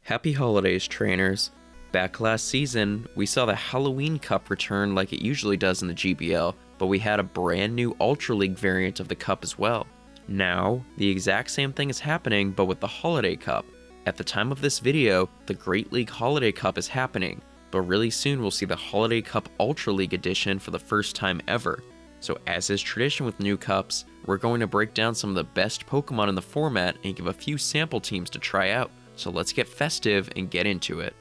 Happy holidays, trainers! Back last season, we saw the Halloween Cup return like it usually does in the GBL, but we had a brand new Ultra League variant of the Cup as well. Now, the exact same thing is happening, but with the Holiday Cup. At the time of this video, the Great League Holiday Cup is happening, but really soon we'll see the Holiday Cup Ultra League edition for the first time ever. So as is tradition with new cups, we're going to break down some of the best Pokemon in the format and give a few sample teams to try out. So let's get festive and get into it.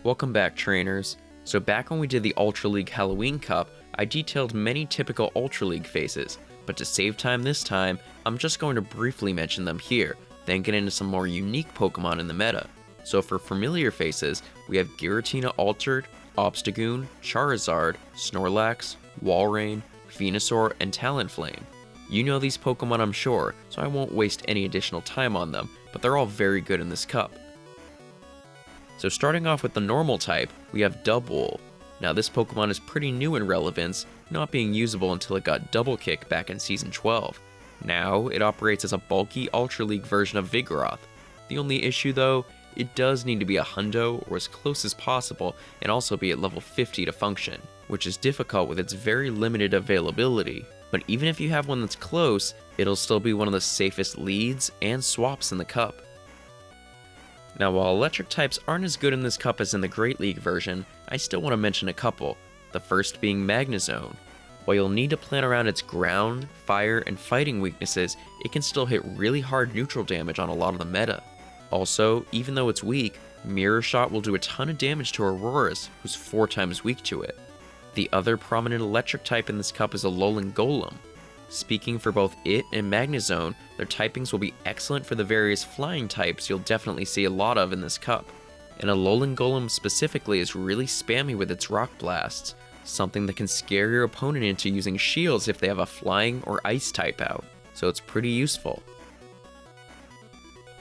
Welcome back, trainers. So back when we did the Ultra League Halloween Cup, I detailed many typical Ultra League faces, but to save time this time, I'm just going to briefly mention them here, then get into some more unique Pokemon in the meta. So for familiar faces, we have Giratina Altered, Obstagoon, Charizard, Snorlax, Walrein, Venusaur, and Talonflame. You know these Pokemon, I'm sure, so I won't waste any additional time on them, but they're all very good in this cup. So starting off with the normal type, we have Dubwool. Now this Pokemon is pretty new in relevance, not being usable until it got Double Kick back in Season 12. Now, it operates as a bulky Ultra League version of Vigoroth. The only issue though, it does need to be a hundo or as close as possible and also be at level 50 to function, which is difficult with its very limited availability. But even if you have one that's close, it'll still be one of the safest leads and swaps in the cup. Now while electric types aren't as good in this cup as in the Great League version, I still want to mention a couple, the first being Magnezone. While you'll need to plan around its ground, fire, and fighting weaknesses, it can still hit really hard neutral damage on a lot of the meta. Also, even though it's weak, Mirror Shot will do a ton of damage to Aurorus, who's 4 times weak to it. The other prominent electric type in this cup is Alolan Golem. Speaking for both it and Magnezone, their typings will be excellent for the various flying types you'll definitely see a lot of in this cup. And Alolan Golem specifically is really spammy with its Rock Blasts, something that can scare your opponent into using shields if they have a flying or ice type out, so it's pretty useful.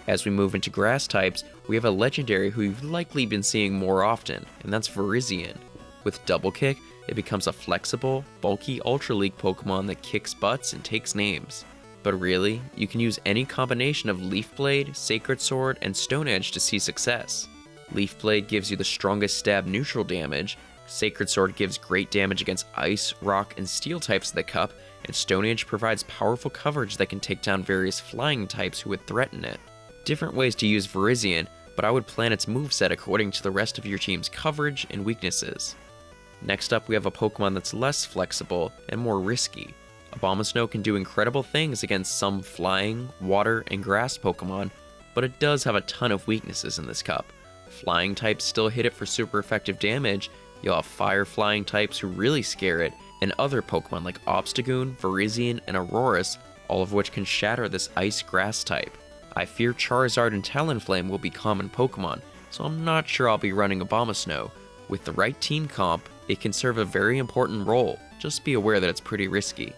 As we move into grass types, we have a legendary who you've likely been seeing more often, and that's Virizion. With Double Kick, it becomes a flexible, bulky Ultra League Pokemon that kicks butts and takes names. But really, you can use any combination of Leaf Blade, Sacred Sword, and Stone Edge to see success. Leaf Blade gives you the strongest stab neutral damage, Sacred Sword gives great damage against Ice, Rock, and Steel types of the cup, and Stone Edge provides powerful coverage that can take down various flying types who would threaten it. Different ways to use Virizion, but I would plan its moveset according to the rest of your team's coverage and weaknesses. Next up, we have a Pokemon that's less flexible and more risky. Abomasnow can do incredible things against some flying, water, and grass Pokemon, but it does have a ton of weaknesses in this cup. Flying types still hit it for super effective damage, you'll have fire flying types who really scare it, and other Pokemon like Obstagoon, Virizion, and Aurorus, all of which can shatter this ice grass type. I fear Charizard and Talonflame will be common Pokemon, so I'm not sure I'll be running Abomasnow. With the right team comp, it can serve a very important role, just be aware that it's pretty risky.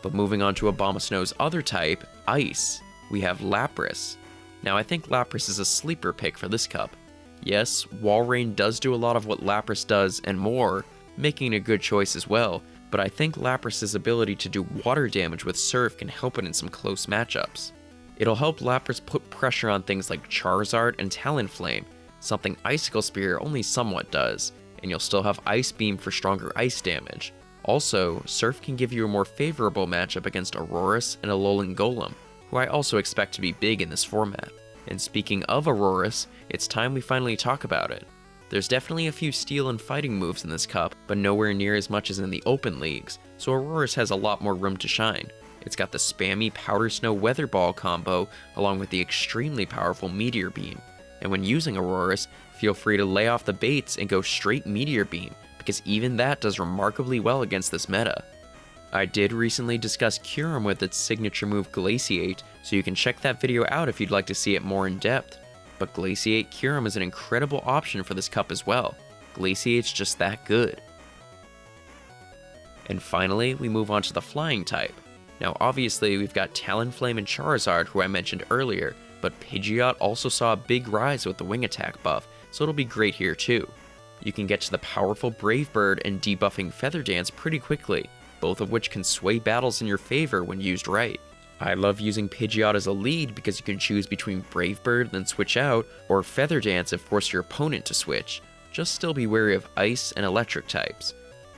But moving on to Abomasnow's other type, Ice, we have Lapras. Now I think Lapras is a sleeper pick for this cup. Yes, Walrein does do a lot of what Lapras does and more, making a good choice as well, but I think Lapras' ability to do water damage with Surf can help it in some close matchups. It'll help Lapras put pressure on things like Charizard and Talonflame, something Icicle Spear only somewhat does, and you'll still have Ice Beam for stronger ice damage. Also, Surf can give you a more favorable matchup against Aurorus and Alolan Golem, who I also expect to be big in this format. And speaking of Aurorus, it's time we finally talk about it. There's definitely a few steel and fighting moves in this cup, but nowhere near as much as in the open leagues, so Aurorus has a lot more room to shine. It's got the spammy Powder Snow Weather Ball combo, along with the extremely powerful Meteor Beam. And when using Aurorus, feel free to lay off the baits and go straight Meteor Beam, because even that does remarkably well against this meta. I did recently discuss Kyurem with its signature move Glaciate, so you can check that video out if you'd like to see it more in depth. But Glaciate Kyurem is an incredible option for this cup as well. Glaciate's just that good. And finally, we move on to the flying type. Now obviously we've got Talonflame and Charizard who I mentioned earlier, but Pidgeot also saw a big rise with the wing attack buff, so it'll be great here too. You can get to the powerful Brave Bird and debuffing Feather Dance pretty quickly, both of which can sway battles in your favor when used right. I love using Pidgeot as a lead because you can choose between Brave Bird then switch out, or Feather Dance and force your opponent to switch. Just still be wary of Ice and Electric types.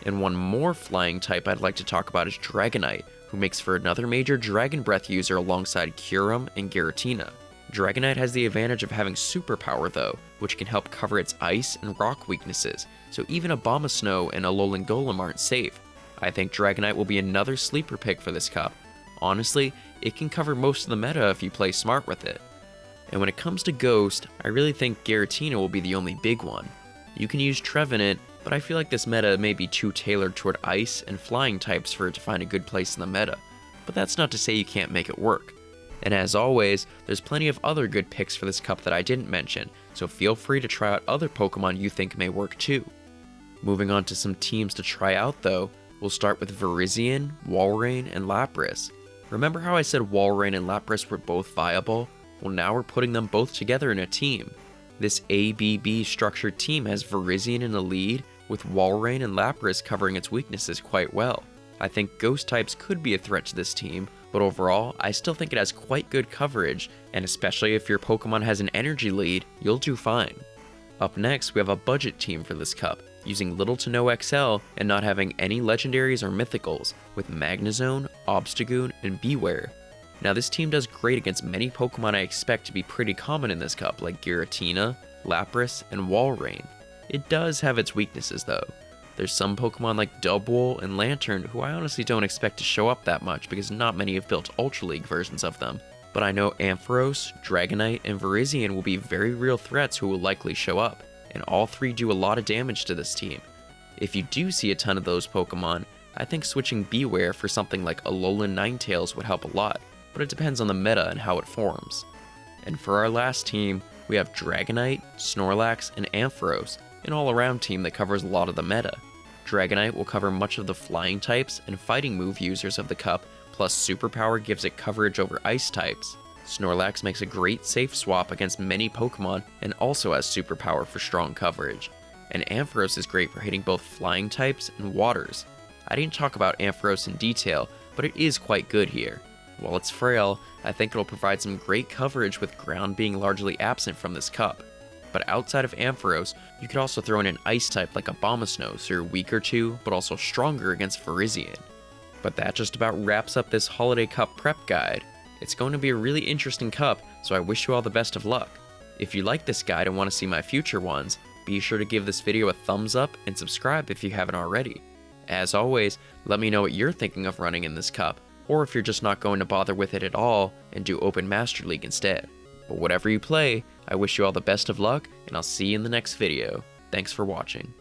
And one more flying type I'd like to talk about is Dragonite, who makes for another major Dragon Breath user alongside Kyurem and Giratina. Dragonite has the advantage of having Superpower though, which can help cover its Ice and Rock weaknesses, so even Abomasnow and Alolan Golem aren't safe. I think Dragonite will be another sleeper pick for this cup. Honestly, it can cover most of the meta if you play smart with it. And when it comes to Ghost, I really think Giratina will be the only big one. You can use Trevenant, but I feel like this meta may be too tailored toward Ice and Flying types for it to find a good place in the meta, but that's not to say you can't make it work. And as always, there's plenty of other good picks for this cup that I didn't mention, so feel free to try out other Pokemon you think may work too. Moving on to some teams to try out though, we'll start with Virizion, Walrein, and Lapras. Remember how I said Walrein and Lapras were both viable? Well, now we're putting them both together in a team. This ABB structured team has Virizion in the lead, with Walrein and Lapras covering its weaknesses quite well. I think Ghost types could be a threat to this team, but overall, I still think it has quite good coverage, and especially if your Pokemon has an energy lead, you'll do fine. Up next, we have a budget team for this cup, using little to no XL and not having any legendaries or mythicals, with Magnezone, Obstagoon, and Beware. Now this team does great against many Pokemon I expect to be pretty common in this cup, like Giratina, Lapras, and Walrein. It does have its weaknesses though. There's some Pokemon like Dubwool and Lantern who I honestly don't expect to show up that much because not many have built Ultra League versions of them. But I know Ampharos, Dragonite, and Virizion will be very real threats who will likely show up, and all three do a lot of damage to this team. If you do see a ton of those Pokemon, I think switching Beware for something like Alolan Ninetales would help a lot, but it depends on the meta and how it forms. And for our last team, we have Dragonite, Snorlax, and Ampharos, an all-around team that covers a lot of the meta. Dragonite will cover much of the flying types and fighting move users of the cup, plus Superpower gives it coverage over ice types. Snorlax makes a great safe swap against many Pokemon and also has Superpower for strong coverage. And Ampharos is great for hitting both flying types and waters. I didn't talk about Ampharos in detail, but it is quite good here. While it's frail, I think it'll provide some great coverage with ground being largely absent from this cup. But outside of Ampharos, you could also throw in an ice type like Abomasnow, so you're weaker too, but also stronger against Virizion. But that just about wraps up this Holiday Cup prep guide. It's going to be a really interesting cup, so I wish you all the best of luck. If you like this guide and want to see my future ones, be sure to give this video a thumbs up and subscribe if you haven't already. As always, let me know what you're thinking of running in this cup, or if you're just not going to bother with it at all and do Open Master League instead. But whatever you play, I wish you all the best of luck, and I'll see you in the next video. Thanks for watching.